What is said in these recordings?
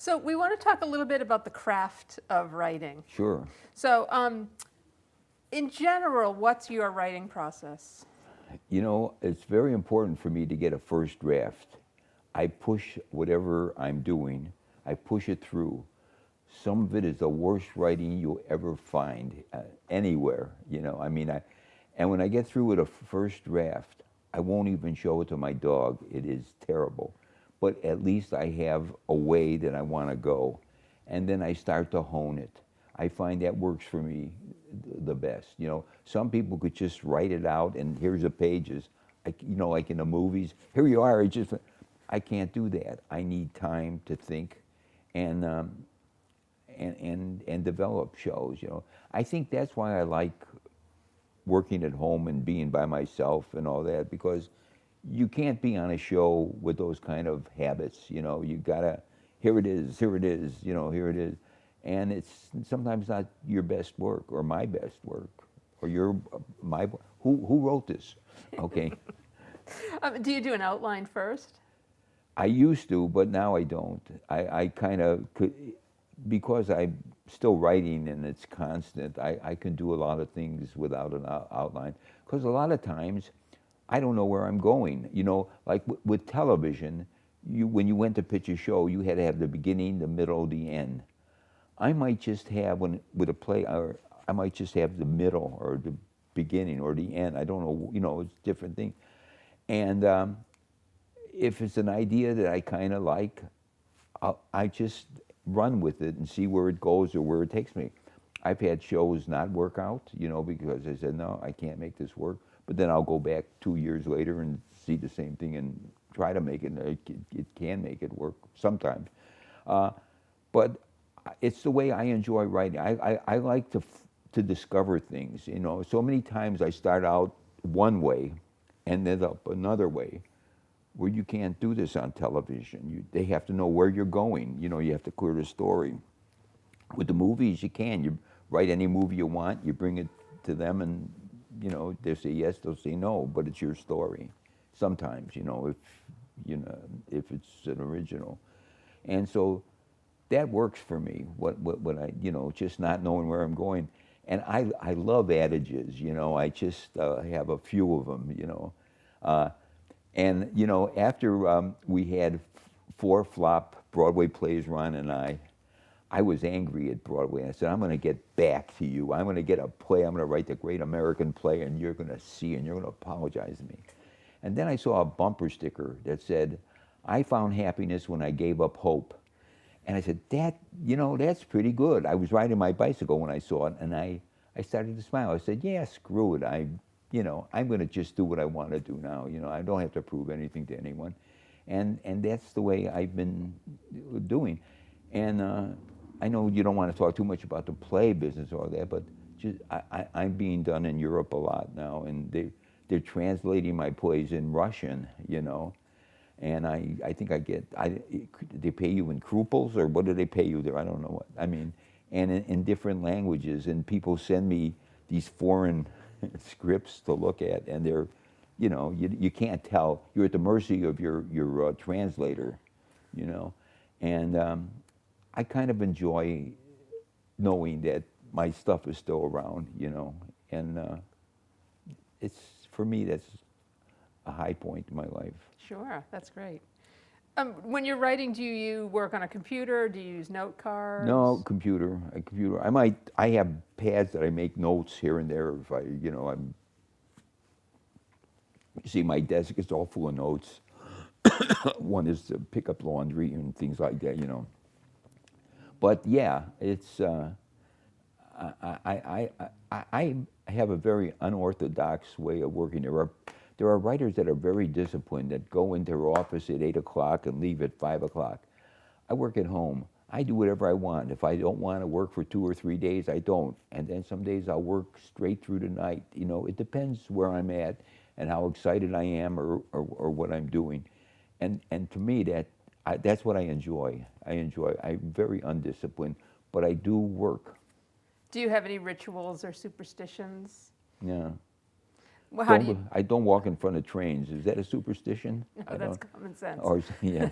So we want to talk a little bit about the craft of writing. Sure. So in general, what's your writing process? You know, it's very important for me to get a first draft. I push whatever I'm doing, I push it through. Some of it is the worst writing you'll ever find anywhere, you know. And when I get through with a first draft, I won't even show it to my dog. It is terrible. But at least I have a way that I want to go. And then I start to hone it. I find that works for me the best. You know, some people could just write it out and here's the pages. You know, like in the movies, here you are. I can't do that. I need time to think and develop shows. You know, I think that's why I like working at home and being by myself and all that, because you can't be on a show with those kind of habits. You know, you gotta, here it is, you know, here it is. And it's sometimes not your best work or my best work or who wrote this? Okay. Do you do an outline first? I used to, but now I don't. I kind of could, because I'm still writing and it's constant, I can do a lot of things without an outline. Because a lot of times, I don't know where I'm going. You know, like with television, when you went to pitch a show, you had to have the beginning, the middle, the end. I might just have, with a play, or I might just have the middle or the beginning or the end. I don't know, you know, it's different things. And if it's an idea that I kind of like, I just run with it and see where it goes or where it takes me. I've had shows not work out, you know, because I said, no, I can't make this work. But then I'll go back 2 years later and see the same thing and try to make it. It can make it work sometimes. But it's the way I enjoy writing. I like to discover things, you know. So many times I start out one way and then up another way, where you can't do this on television. They have to know where you're going. You know, you have to clear the story. With the movies, you can. You write any movie you want, you bring it to them, and, you know, they'll say yes, they'll say no, but it's your story. Sometimes, you know, if it's an original. And so that works for me, what I, you know, just not knowing where I'm going. And I love adages, you know. I just have a few of them, you know. And, you know, after we had 4 flop Broadway plays, Ron and I was angry at Broadway. I said, I'm going to get back to you. I'm going to get a play. I'm going to write the great American play, and you're going to see, and you're going to apologize to me. And then I saw a bumper sticker that said, I found happiness when I gave up hope. And I said, you know, that's pretty good. I was riding my bicycle when I saw it, and I started to smile. I said, yeah, screw it. You know, I'm going to just do what I want to do now. You know, I don't have to prove anything to anyone. And that's the way I've been doing. And I know you don't want to talk too much about the play business or that, but just I'm being done in Europe a lot now, and they're translating my plays in Russian, you know. And I think they pay you in krupels, or what do they pay you there? I don't know what. I mean, and in different languages, and people send me these foreign scripts to look at, and they're, you know, you can't tell. You're at the mercy of your translator, you know. And I kind of enjoy knowing that my stuff is still around, you know. And it's, for me, that's a high point in my life. Sure, that's great. When you're writing, do you work on a computer? Do you use note cards? No, a computer. I have pads that I make notes here and there if you know, you see my desk is all full of notes. One is to pick up laundry and things like that, you know. But yeah, it's, I have a very unorthodox way of working. There are writers that are very disciplined, that go into their office at 8 o'clock and leave at 5 o'clock. I work at home. I do whatever I want. If I don't want to work for 2 or 3 days, I don't. And then some days I'll work straight through the night. You know, it depends where I'm at and how excited I am or what I'm doing. And to me, that's what I enjoy. I'm very undisciplined, but I do work. Do you have any rituals or superstitions? Yeah. Well, I don't walk in front of trains. Is that a superstition? No, that's common sense. Or, yeah.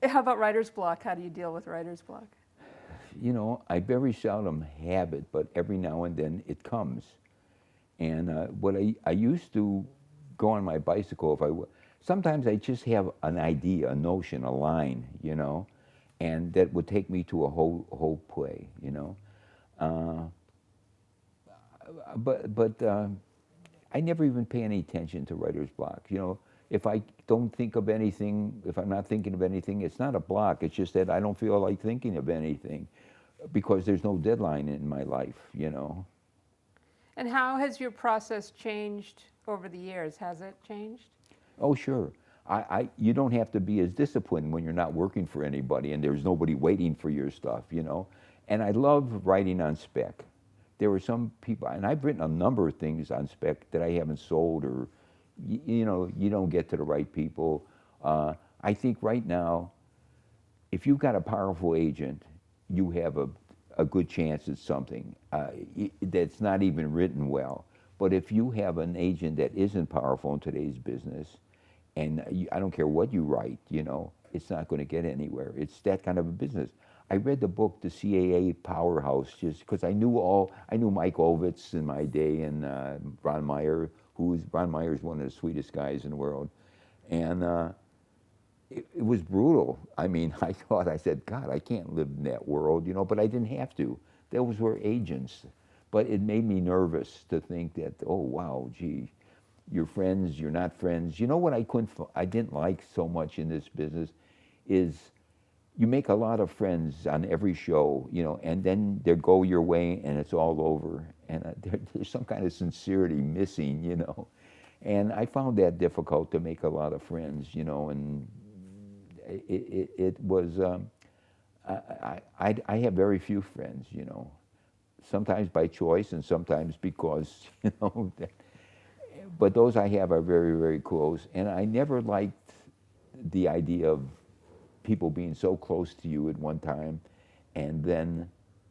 How about writer's block? How do you deal with writer's block? You know, I very seldom have it, but every now and then it comes. And what I used to go on my bicycle if sometimes I just have an idea, a notion, a line, you know, and that would take me to a whole play, you know. Uh, but I never even pay any attention to writer's block. You know, if I don't think of anything, if I'm not thinking of anything, it's not a block. It's just that I don't feel like thinking of anything because there's no deadline in my life, you know. And how has your process changed over the years? Has it changed? Oh, sure. You don't have to be as disciplined when you're not working for anybody and there's nobody waiting for your stuff, you know. And I love writing on spec. There were some people, and I've written a number of things on spec that I haven't sold, or, you know, you don't get to the right people. I think right now, if you've got a powerful agent, you have a good chance at something that's not even written well. But if you have an agent that isn't powerful in today's business, and I don't care what you write, you know, it's not going to get anywhere. It's that kind of a business. I read the book, The CAA Powerhouse, just because I knew Mike Ovitz in my day, and Ron Meyer, Ron Meyer is one of the sweetest guys in the world. And it was brutal. I mean, I said, God, I can't live in that world, you know, but I didn't have to. Those were agents. But it made me nervous to think that, oh, wow, gee, you're friends, you're not friends. You know what I didn't like so much in this business is you make a lot of friends on every show, you know, and then they go your way and it's all over. And there's some kind of sincerity missing, you know. And I found that difficult to make a lot of friends, you know, and it was, I have very few friends, you know, sometimes by choice and sometimes because, you know, but those I have are very, very close. And I never liked the idea of people being so close to you at one time and then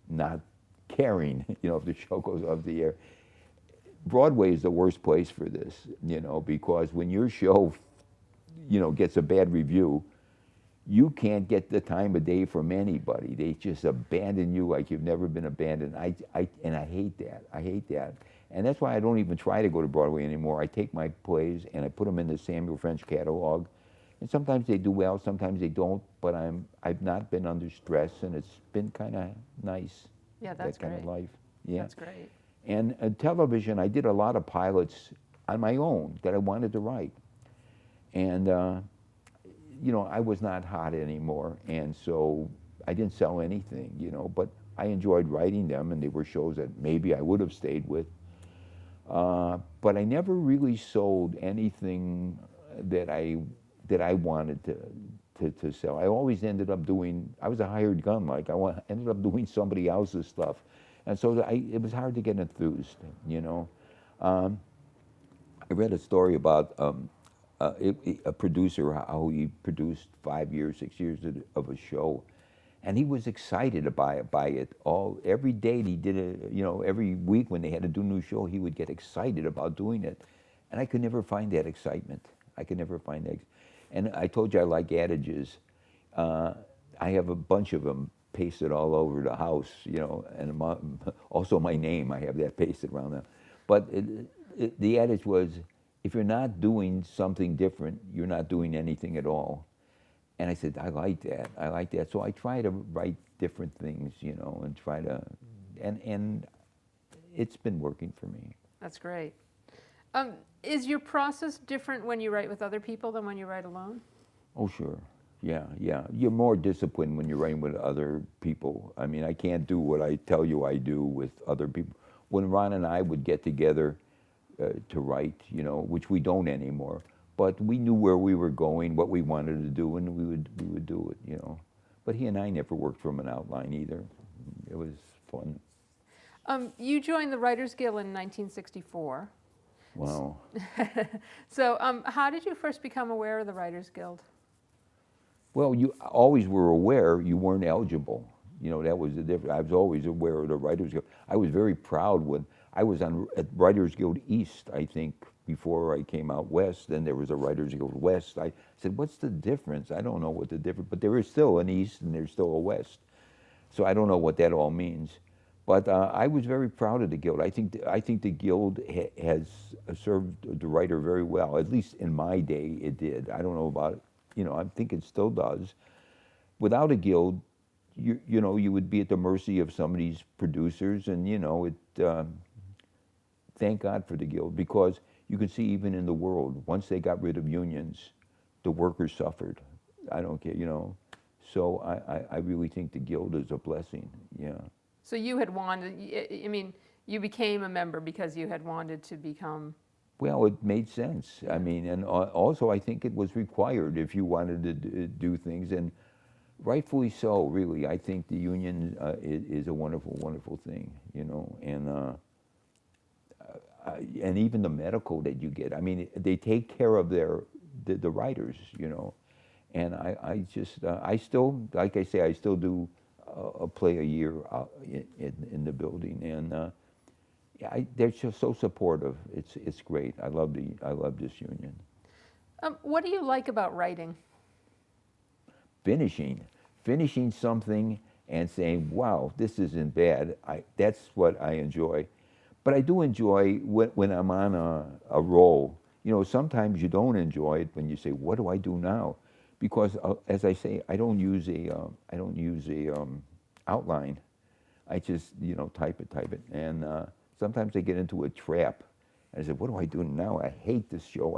not caring, you know, if the show goes off the air. Broadway is the worst place for this, you know, because when your show, you know, gets a bad review, you can't get the time of day from anybody. They just abandon you like you've never been abandoned. And I hate that. I hate that. And that's why I don't even try to go to Broadway anymore. I take my plays and I put them in the Samuel French catalog. And sometimes they do well, sometimes they don't, but I've not been under stress, and it's been kind of nice. Yeah, that's that kind great. of life. Yeah. That's great. And television, I did a lot of pilots on my own that I wanted to write. And, you know, I was not hot anymore, and so I didn't sell anything, you know, but I enjoyed writing them, and they were shows that maybe I would have stayed with. But I never really sold anything that I wanted to sell. I always ended up I was a hired gun, like ended up doing somebody else's stuff. And so it was hard to get enthused, you know. I read a story about a producer, how he produced 5 years, 6 years of a show. And he was excited by it. Every day he did it, you know, every week when they had to do a new show, he would get excited about doing it. And I could never find that excitement. I could never find that. And I told you I like adages. I have a bunch of them pasted all over the house, you know, and also my name, I have that pasted around them. But the adage was, if you're not doing something different, you're not doing anything at all. And I said, I like that. So I try to write different things, you know, and try to, and it's been working for me. That's great. Is your process different when you write with other people than when you write alone? Oh, sure. Yeah. You're more disciplined when you're writing with other people. I mean, I can't do what I tell you I do with other people. When Ron and I would get together to write, you know, which we don't anymore, but we knew where we were going, what we wanted to do, and we would do it, you know. But he and I never worked from an outline either. It was fun. You joined the Writers Guild in 1964. Wow. So how did you first become aware of the Writers Guild? Well, you always were aware you weren't eligible. You know, that was the difference. I was always aware of the Writers Guild. I was very proud when I was at Writers Guild East, I think, before I came out west. Then there was a Writers Guild West. I said, what's the difference? I don't know what the difference, but there is still an East and there's still a West. So I don't know what that all means. But I was very proud of the Guild. I think the Guild has served the writer very well. At least in my day, it did. I don't know about, I think it still does. Without a Guild, you would be at the mercy of some of these producers, and thank God for the Guild, because you can see even in the world, once they got rid of unions, the workers suffered. I don't care, So I really think the Guild is a blessing. Yeah. So you had wanted, I mean, you became a member because you had wanted to become. Well, it made sense. I mean, and also I think it was required if you wanted to do things, and rightfully so, really. I think the union is a wonderful, wonderful thing, and even the medical that you get. I mean, they take care of the writers, and I still, like I say, I still do a play a year in the building, and they're just so supportive. It's great. I love this union. What do you like about writing? Finishing something and saying, wow, this isn't bad. That's what I enjoy. But I do enjoy when I'm on a roll. Sometimes you don't enjoy it when you say, what do I do now? Because as I say, I don't use a outline. I just type it, and sometimes I get into a trap. And I say, what do I do now? I hate this show.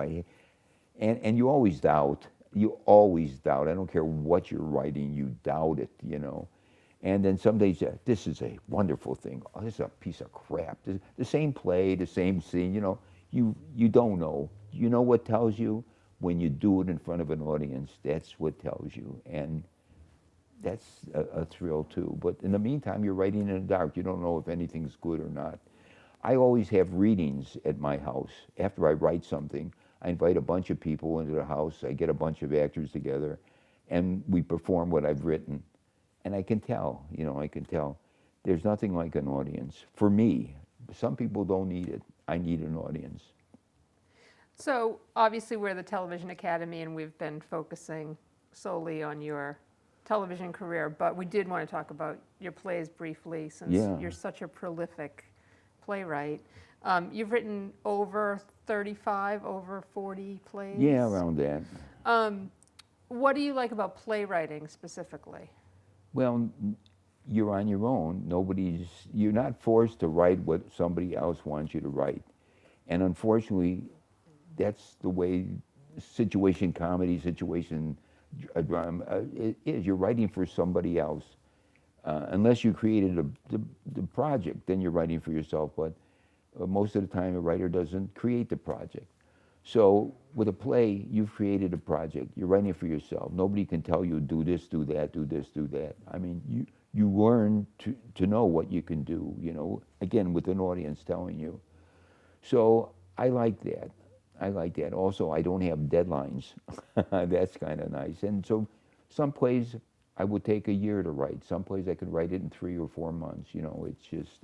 And you always doubt. You always doubt. I don't care what you're writing. You doubt it. And then some days, this is a wonderful thing. Oh, this is a piece of crap. The same play, the same scene. You don't know. You know what tells you? When you do it in front of an audience, that's what tells you. And that's a thrill too. But in the meantime, you're writing in the dark. You don't know if anything's good or not. I always have readings at my house. After I write something, I invite a bunch of people into the house. I get a bunch of actors together, and we perform what I've written. And I can tell, There's nothing like an audience. For me, some people don't need it. I need an audience. So obviously we're the Television Academy, and we've been focusing solely on your television career, but we did want to talk about your plays briefly, since you're such a prolific playwright. You've written over 35, over 40 plays? Yeah, around that. What do you like about playwriting specifically? Well, you're on your own. You're not forced to write what somebody else wants you to write. And unfortunately, that's the way situation comedy, situation drama it is. You're writing for somebody else. Unless you created the project, then you're writing for yourself. But most of the time, a writer doesn't create the project. So with a play, you've created a project. You're writing it for yourself. Nobody can tell you, do this, do that, do this, do that. I mean, you learn to know what you can do, again, with an audience telling you. So I like that. Also, I don't have deadlines. That's kind of nice. And so some plays I would take a year to write. Some plays I could write it in 3 or 4 months. It's just,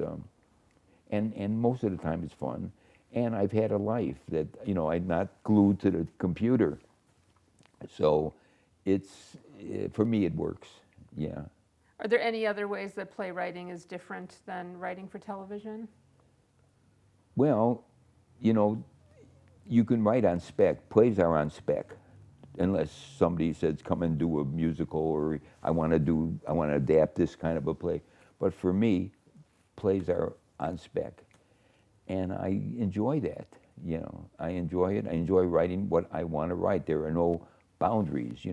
and most of the time it's fun. And I've had a life that, I'm not glued to the computer. So for me, it works, yeah. Are there any other ways that playwriting is different than writing for television? Well, you can write on spec. Plays are on spec, unless somebody says, come and do a musical, or I want to adapt this kind of a play. But for me, plays are on spec. And I enjoy that, I enjoy it. I enjoy writing what I want to write. There are no boundaries,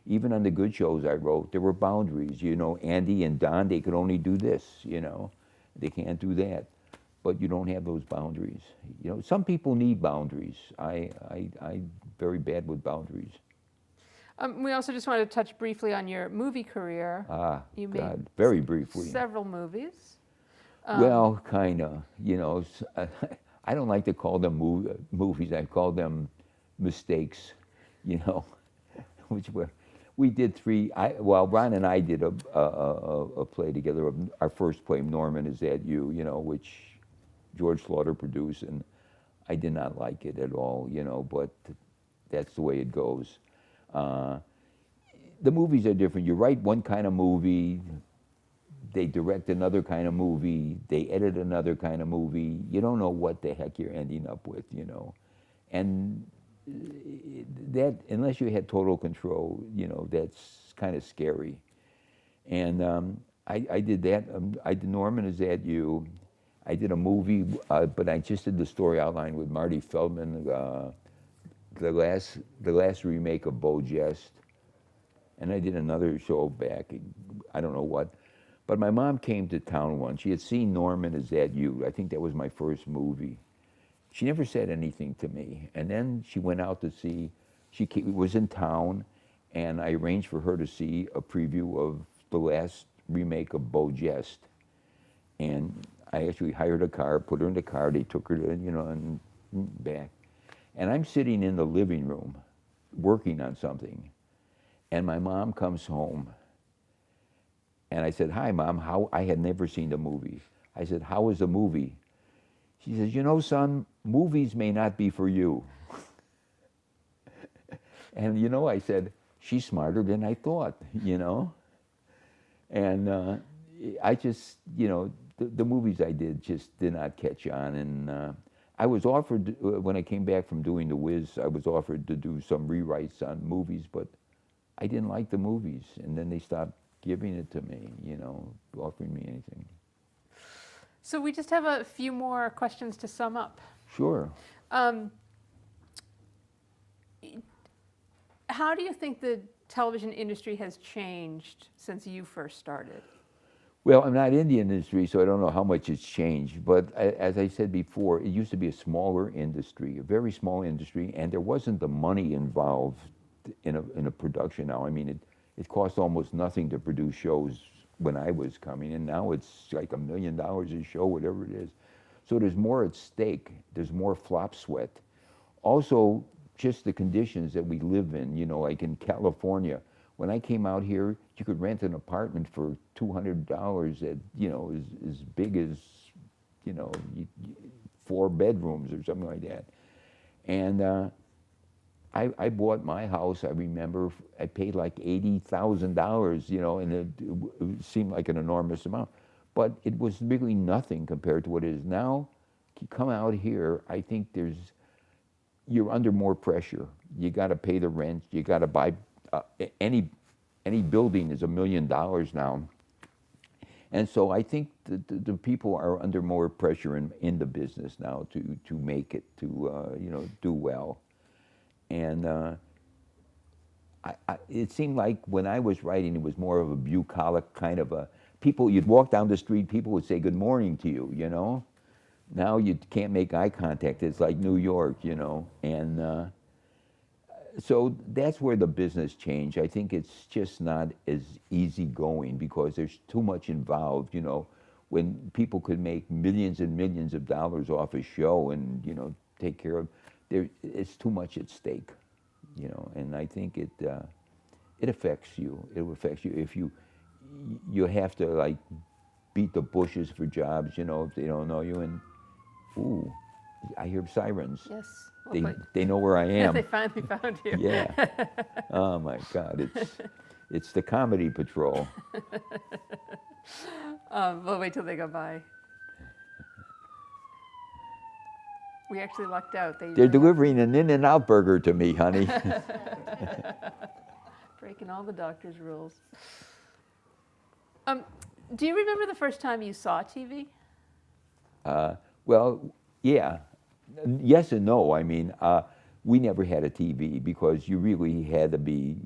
Even on the good shows I wrote, there were boundaries, Andy and Don, they could only do this, They can't do that. But you don't have those boundaries. Some people need boundaries. I'm very bad with boundaries. We also just wanted to touch briefly on your movie career. You God, very briefly. Several movies. Well, kind of. I don't like to call them movies. I call them mistakes. Which we did 3. Ron and I did a play together. Our first play, Norman Is That You? Which George Slaughter produced, and I did not like it at all, you know, but that's the way it goes. Uh, the movies are different. You write one kind of movie, they direct another kind of movie, they edit another kind of movie. You don't know what the heck you're ending up with, you know. And that, unless you had total control, you know, that's kind of scary. And I did that. I did Norman, Is That You? I did a movie, but I just did the story outline with Marty Feldman, the last remake of Bo Jest. And I did another show back, I don't know what. But my mom came to town once. She had seen Norman, Is That You? I think that was my first movie. She never said anything to me. And then she went out to see, was in town, and I arranged for her to see a preview of the last remake of Bo Jest. And I actually hired a car, put her in the car, they took her to, you know, and back. And I'm sitting in the living room working on something. And my mom comes home. And I said, "Hi, Mom, how?" I had never seen the movie. I said, "How was the movie?" She says, "You know, son, movies may not be for you." And, you know, I said, she's smarter than I thought, you know? And I just, you know, the movies I did just did not catch on. And I was offered, when I came back from doing The Wiz, I was offered to do some rewrites on movies, but I didn't like the movies. And then they stopped giving it to me, you know, offering me anything. So we just have a few more questions to sum up. Sure. How do you think the television industry has changed since you first started? Well, I'm not in the industry, so I don't know how much it's changed. But as I said before, it used to be a smaller industry, a very small industry, and there wasn't the money involved in a production now. I mean, it cost almost nothing to produce shows when I was coming, and now it's like $1 million a show, whatever it is. So there's more at stake. There's more flop sweat. Also, just the conditions that we live in, you know, like in California. When I came out here, you could rent an apartment for $200 at, you know, as big as, you know, 4 bedrooms or something like that. And I bought my house, I remember, I paid like $80,000, you know, and it seemed like an enormous amount. But it was really nothing compared to what it is now. You come out here, I think you're under more pressure. You got to pay the rent. You got to buy any building is $1 million now, and so I think the people are under more pressure in the business now to make it, to you know, do well. And it seemed like when I was writing, it was more of a bucolic kind of a people. You'd walk down the street, people would say good morning to you, you know. Now you can't make eye contact. It's like New York, you know. And so that's where the business changed. I think it's just not as easy going because there's too much involved, you know. When people could make millions and millions of dollars off a show and, you know, take care of, it's too much at stake, you know. And I think it affects you. It affects you if you have to, like, beat the bushes for jobs, you know, if they don't know you. And ooh, I hear sirens. Yes. Well, they know where I am. They finally found you. Yeah. Oh my God, it's the comedy patrol. We'll wait till they go by. We actually lucked out. They're delivering an In-N-Out burger to me, honey. Breaking all the doctor's rules. Do you remember the first time you saw TV? Well, yeah. Yes and no. I mean, we never had a TV because you really had to be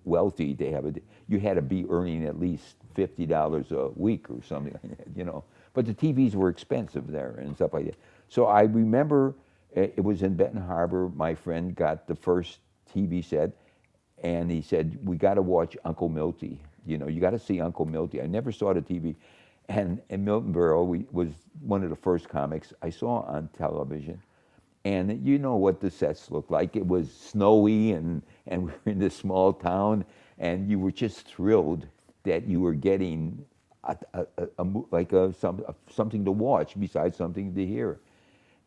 wealthy to have it. You had to be earning at least $50 a week or something like that, you know. But the TVs were expensive there and stuff like that. So I remember it was in Benton Harbor. My friend got the first TV set, and he said, "We got to watch Uncle Milty. You know, you got to see Uncle Milty." I never saw the TV. And Milton Berle was one of the first comics I saw on television. And you know what the sets looked like. It was snowy, and we were in this small town, and you were just thrilled that you were getting something to watch besides something to hear.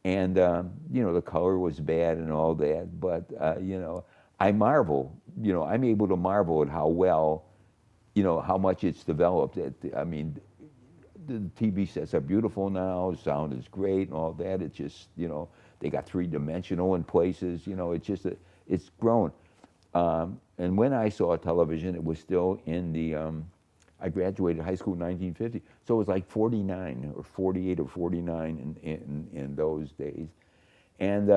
And, the color was bad and all that, but, I marvel, I'm able to marvel at how well, how much it's developed. I mean, the TV sets are beautiful now, sound is great and all that. It's just, they got three-dimensional in places, it's just, it's grown. And when I saw television, it was still in the, I graduated high school in 1950, so it was like 49 or 48 or 49 in those days. And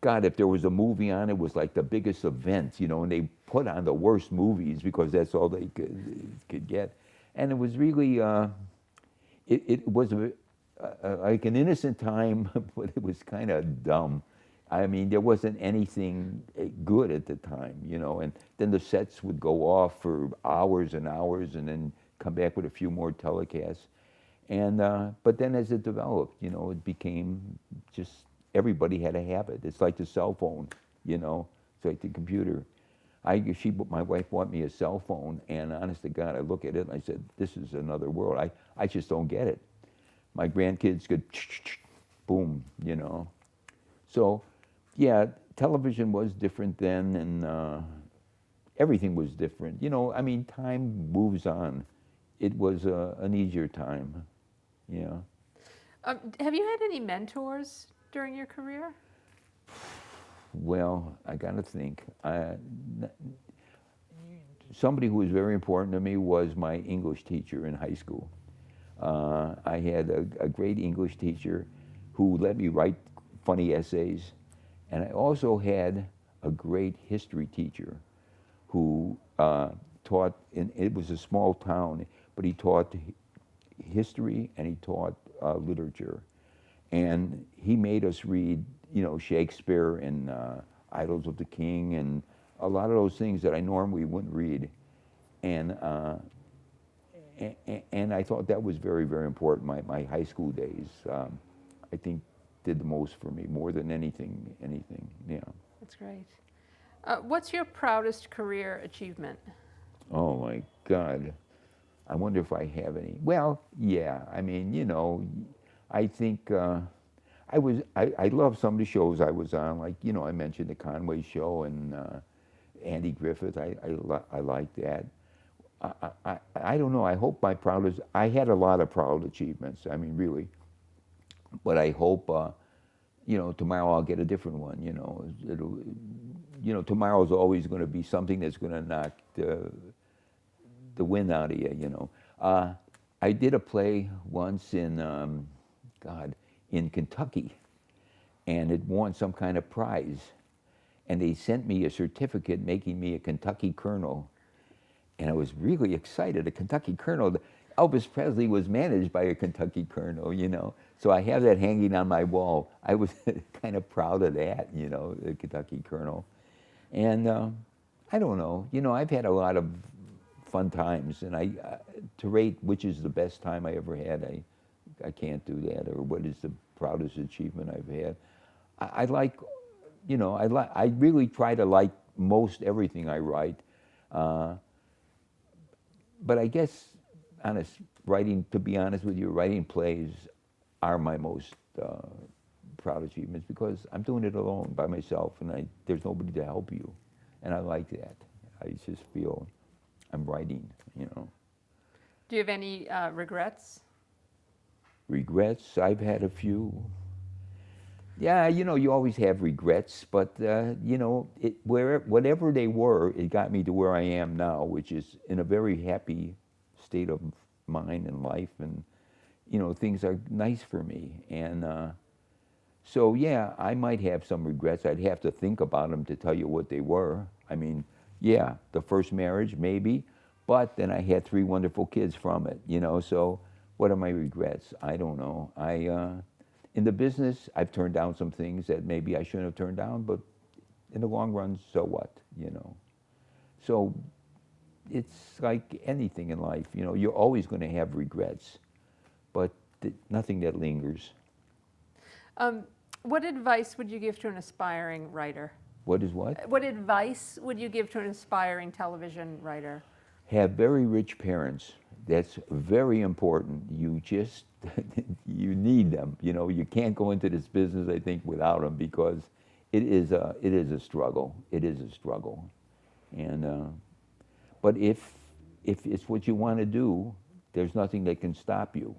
God, if there was a movie on, it was like the biggest event, and they put on the worst movies because that's all they could get. And it was really, it was like an innocent time, but it was kind of dumb. I mean, there wasn't anything good at the time, and then the sets would go off for hours and hours and then come back with a few more telecasts. And, but then as it developed, it became just, everybody had a habit. It's like the cell phone, it's like the computer. My wife bought me a cell phone, and honest to God, I look at it and I said, this is another world. I just don't get it. My grandkids could, boom, So, yeah, television was different then, and everything was different. I mean, time moves on. It was an easier time, yeah. Have you had any mentors during your career? Well, I got to think. Somebody who was very important to me was my English teacher in high school. I had a great English teacher who let me write funny essays. And I also had a great history teacher who taught, it was a small town, but he taught history and he taught literature. And he made us read, Shakespeare and Idols of the King and a lot of those things that I normally wouldn't read. And I thought that was very, very important. My high school days, I think, did the most for me, more than anything, yeah. That's great. What's your proudest career achievement? Oh my God. I wonder if I have any. Well, yeah, I mean, I think I love some of the shows I was on, like, I mentioned the Conway Show and Andy Griffith. I like that. I don't know, I hope my proudest, I had a lot of proud achievements, I mean, really. But I hope, tomorrow I'll get a different one. Tomorrow's always going to be something that's going to knock the wind out of you. I did a play once in in Kentucky, and it won some kind of prize, and they sent me a certificate making me a Kentucky colonel, and I was really excited. A Kentucky colonel. Elvis Presley was managed by a Kentucky colonel, So I have that hanging on my wall. I was kind of proud of that, the Kentucky colonel. And I don't know, I've had a lot of fun times, and to rate which is the best time I ever had, I can't do that, or what is the proudest achievement I've had. I like, I really try to like most everything I write. But I guess, to be honest with you, writing plays are my most proud achievements because I'm doing it alone by myself, and there's nobody to help you, and I like that. I just feel I'm writing, Do you have any regrets? Regrets? I've had a few. Yeah, you always have regrets, but whatever they were, it got me to where I am now, which is in a very happy state of mind and life, and things are nice for me. And so yeah, I might have some regrets. I'd have to think about them to tell you what they were. I mean, yeah, the first marriage maybe, but then I had 3 wonderful kids from it. So what are my regrets? I don't know. In the business, I've turned down some things that maybe I shouldn't have turned down, but in the long run, so what? So it's like anything in life, you're always going to have regrets, but nothing that lingers. What advice would you give to an aspiring writer? What is what? What advice would you give to an aspiring television writer? Have very rich parents. That's very important. You just, you need them. You know, you can't go into this business, I think, without them, because it is a struggle. It is a struggle. And, but if it's what you want to do, there's nothing that can stop you.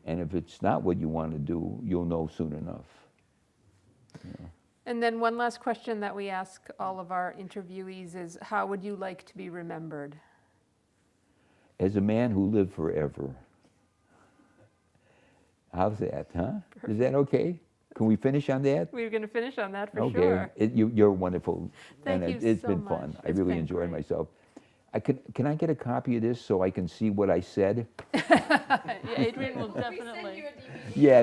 And if it's not what you want to do, you'll know soon enough. Yeah. And then one last question that we ask all of our interviewees is, how would you like to be remembered? As a man who lived forever. How's that, huh? Is that okay? Can we finish on that? We were going to finish on that for Okay. sure. You're wonderful. Thank And you it's so been much. fun. I It's really been enjoyed great. myself. Can I get a copy of this so I can see what I said? Yeah, Adrian will definitely. Yeah.